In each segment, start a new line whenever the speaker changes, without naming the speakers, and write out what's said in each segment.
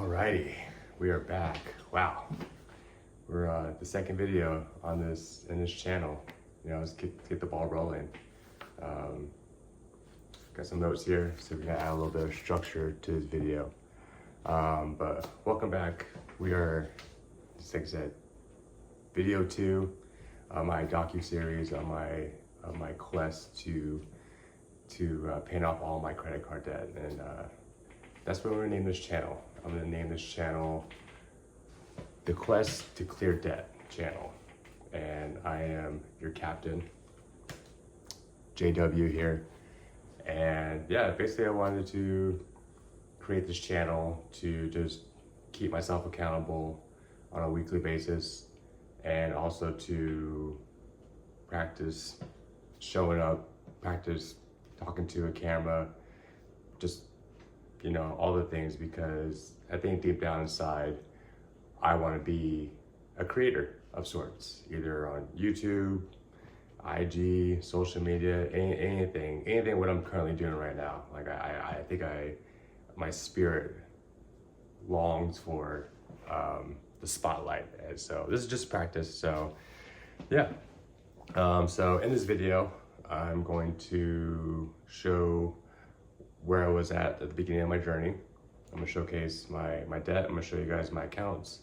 Alrighty, we are back. Wow, we're the second video on this in this channel. Let's get the ball rolling. Got some notes here, so we're gonna add a little bit of structure to this video. But welcome back. We are, like I said, video 2 of my docu-series on my quest to pay off all my credit card debt, and that's what we're gonna name this channel. I'm gonna name this channel The Quest to Clear Debt channel. And I am your captain, JW here. And yeah, basically I wanted to create this channel to just keep myself accountable on a weekly basis, and also to practice showing up, practice talking to a camera, just all the things, because I think deep down inside, I want to be a creator of sorts, either on YouTube, IG, social media, anything what I'm currently doing right now. Like I think my spirit longs for the spotlight. And so this is just practice. So yeah. So in this video, I'm going to show where I was at the beginning of my journey. I'm gonna showcase my debt. I'm gonna show you guys my accounts.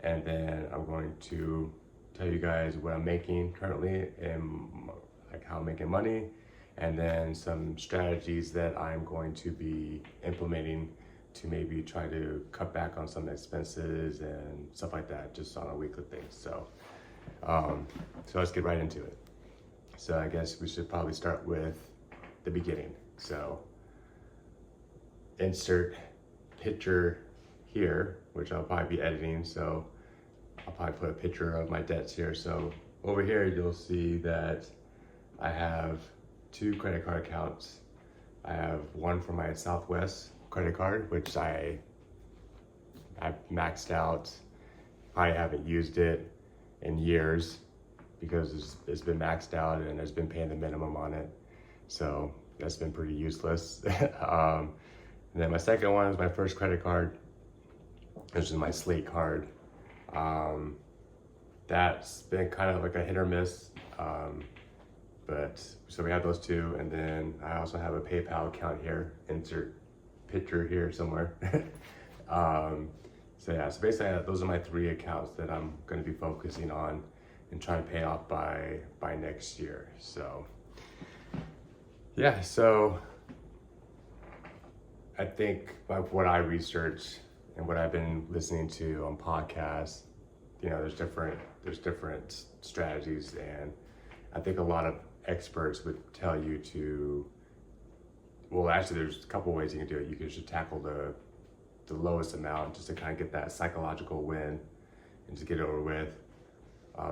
And then I'm going to tell you guys what I'm making currently and like how I'm making money. And then some strategies that I'm going to be implementing to maybe try to cut back on some expenses and stuff like that, just on a weekly thing. So let's get right into it. So I guess we should probably start with the beginning. So insert picture here, which I'll probably be editing. So I'll probably put a picture of my debts here. So over here, you'll see that I have 2 credit card accounts. I have one for my Southwest credit card, which I've maxed out. I haven't used it in years because it's been maxed out and it's been paying the minimum on it. So that's been pretty useless. And then my second one is my first credit card, which is my Slate card. That's been kind of like a hit or miss. But so we have those 2, and then I also have a PayPal account here, insert picture here somewhere. So yeah, so basically those are my 3 accounts that I'm going to be focusing on and trying to pay off by next year. So yeah, so I think by what I researched and what I've been listening to on podcasts, there's different strategies, and I think a lot of experts would tell you to, well, actually there's a couple ways you can do it. You can just tackle the lowest amount just to kind of get that psychological win and just get it over with.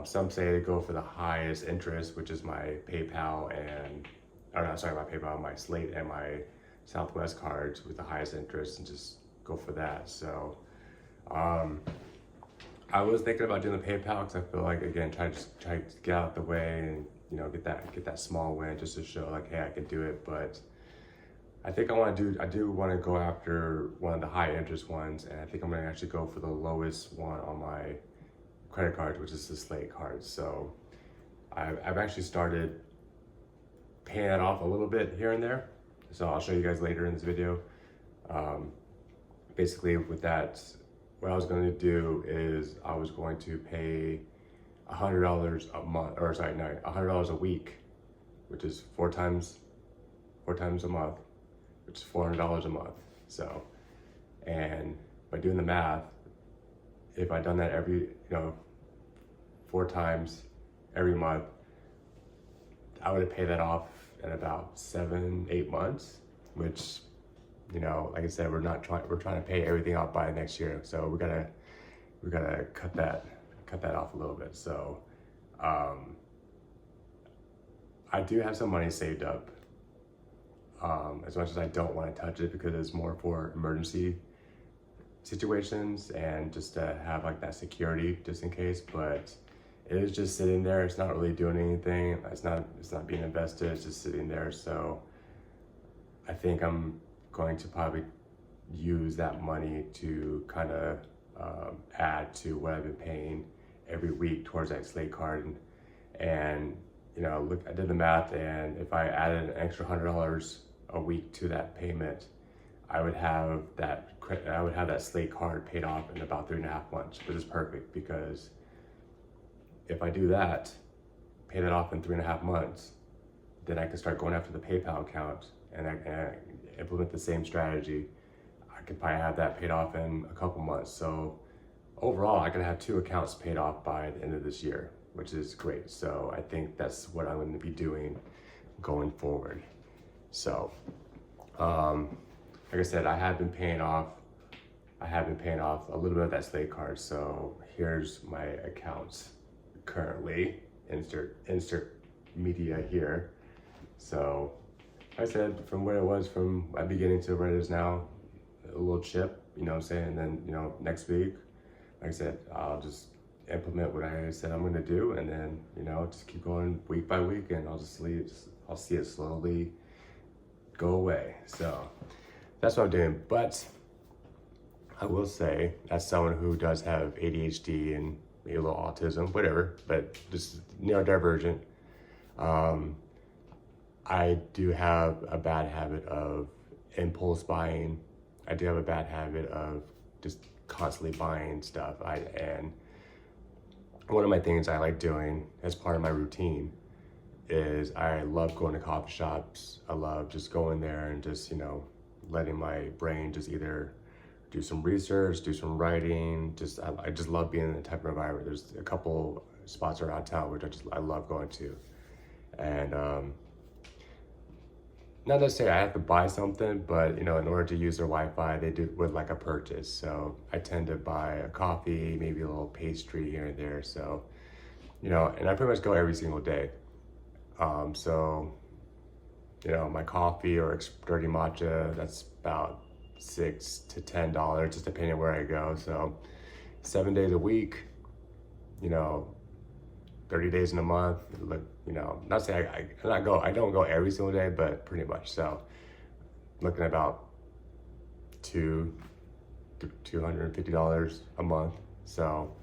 Some say to go for the highest interest, which is my PayPal my Slate and my Southwest cards with the highest interest, and just go for that. So I was thinking about doing the PayPal because I feel like, again, try to get out the way and get that small win, just to show like, hey, I can do it. But I think I do want to go after one of the high interest ones, and I think I'm going to actually go for the lowest one on my credit cards, which is the Slate cards. So I've actually started paying that off a little bit here and there. So I'll show you guys later in this video. Basically with that, what I was going to do is I was going to pay $100 a month, or sorry, no, $100 a week, which is 4 times a month, which is $400 a month. So, and by doing the math, if I'd done that every, 4 times every month, I would have paid that off in about 7-8 months, which, like I said, we're trying to pay everything off by next year. So we gotta cut that off a little bit. So I do have some money saved up, as much as I don't want to touch it because it's more for emergency situations and just to have like that security just in case. But it is just sitting there. It's not really doing anything. It's not being invested. It's just sitting there. So I think I'm going to probably use that money to kind of add to what I've been paying every week towards that Slate card. And you know, look, I did the math, and if I added an extra $100 a week to that payment, I would have that Slate card paid off in about 3.5 months, which is perfect, because if I do that, pay that off in 3.5 months, then I can start going after the PayPal account and I can implement the same strategy. I could probably have that paid off in a couple months. So overall, I can have 2 accounts paid off by the end of this year, which is great. So I think that's what I'm going to be doing going forward. So, like I said, I have been paying off a little bit of that Slate card. So here's my accounts currently. Insert media here. So like I said, from where it was from my beginning to where it is now, a little chip, you know what I'm saying? And then, you know, next week, like I said, I'll just implement what I said I'm gonna do, and then, you know, just keep going week by week, and I'll see it slowly go away. So that's what I'm doing. But I will say, as someone who does have ADHD and maybe a little autism, whatever, but just neurodivergent, I do have a bad habit of impulse buying. I do have a bad habit of just constantly buying stuff. And one of my things I like doing as part of my routine is I love going to coffee shops. I love just going there and just, you know, letting my brain just either do some research, do some writing. I just love being in the type of environment. There's a couple spots around town which I love going to. And not necessarily I have to buy something, but you know, in order to use their Wi-Fi, they do with like a purchase. So I tend to buy a coffee, maybe a little pastry here and there. So, you know, and I pretty much go every single day. So, you know, my coffee or dirty matcha, that's about $6 to $10, just depending on where I go. So 7 days a week, you know, 30 days in a month. Look, you know, not saying I don't go every single day, but pretty much. So looking at about $250 a month. So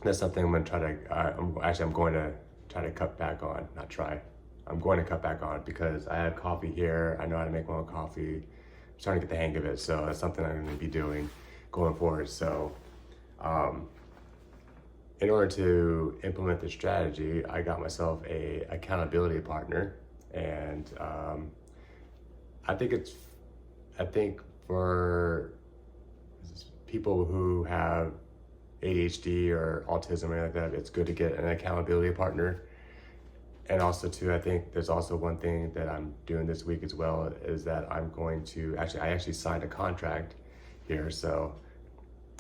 that's something I'm going to try to, I'm going to try to cut back on, not try. I'm going to cut back on because I have coffee here. I know how to make my own coffee. I'm starting to get the hang of it. So that's something I'm going to be doing going forward. So, in order to implement this strategy, I got myself a accountability partner, and I think for people who have ADHD or autism or anything like that, it's good to get an accountability partner. And also too, I think there's also one thing that I'm doing this week as well, is that I actually signed a contract here. So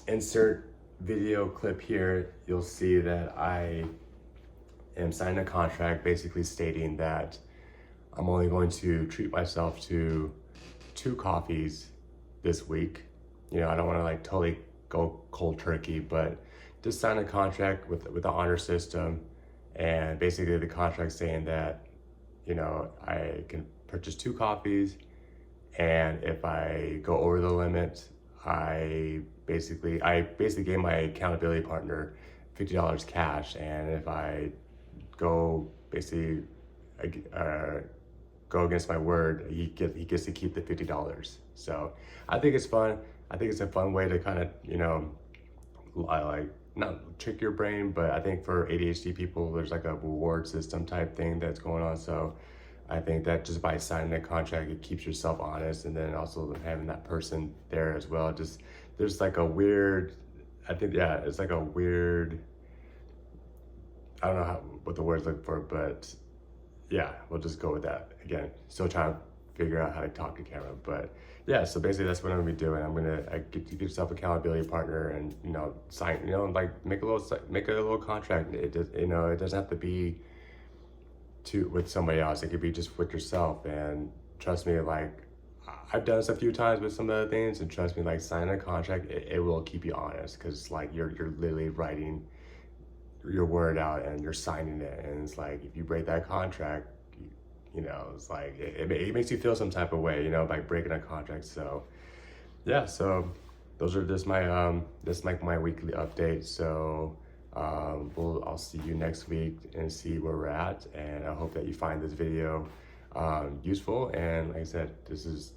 insert video clip here, you'll see that I am signing a contract basically stating that I'm only going to treat myself to 2 coffees this week. You know, I don't want to like totally go cold turkey, but just sign a contract with the honor system. And basically the contract saying that, you know, I can purchase 2 coffees, and if I go over the limit, I basically gave my accountability partner $50 cash, and if I go go against my word, he gets to keep the $50. So I think it's fun. I think it's a fun way to kind of, you know, like not trick your brain, but I think for ADHD people, there's like a reward system type thing that's going on. So I think that just by signing a contract, it keeps yourself honest, and then also having that person there as well. Just there's like a weird, it's like a weird, I don't know what the word's looking for, but yeah, we'll just go with that. Again, still trying to figure out how to talk to camera, but yeah, so basically that's what I'm gonna be doing. I'm gonna get yourself accountability partner, and you know, sign, you know, like make a little contract. It does, you know, it doesn't have to be with somebody else. It could be just with yourself. And trust me, like I've done this a few times with some other things, and trust me, like signing a contract, it will keep you honest, because like you're literally writing your word out and you're signing it, and it's like if you break that contract, you know, it's like it makes you feel some type of way, you know, by breaking a contract. So yeah, so those are just my my weekly update. So I'll see you next week and see where we're at. And I hope that you find this video useful. And like I said, this is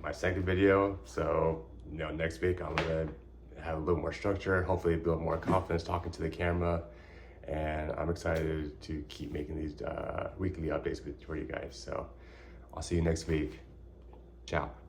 my second video. So next week I'm gonna have a little more structure, hopefully build more confidence talking to the camera. And I'm excited to keep making these weekly updates for you guys. So I'll see you next week. Ciao.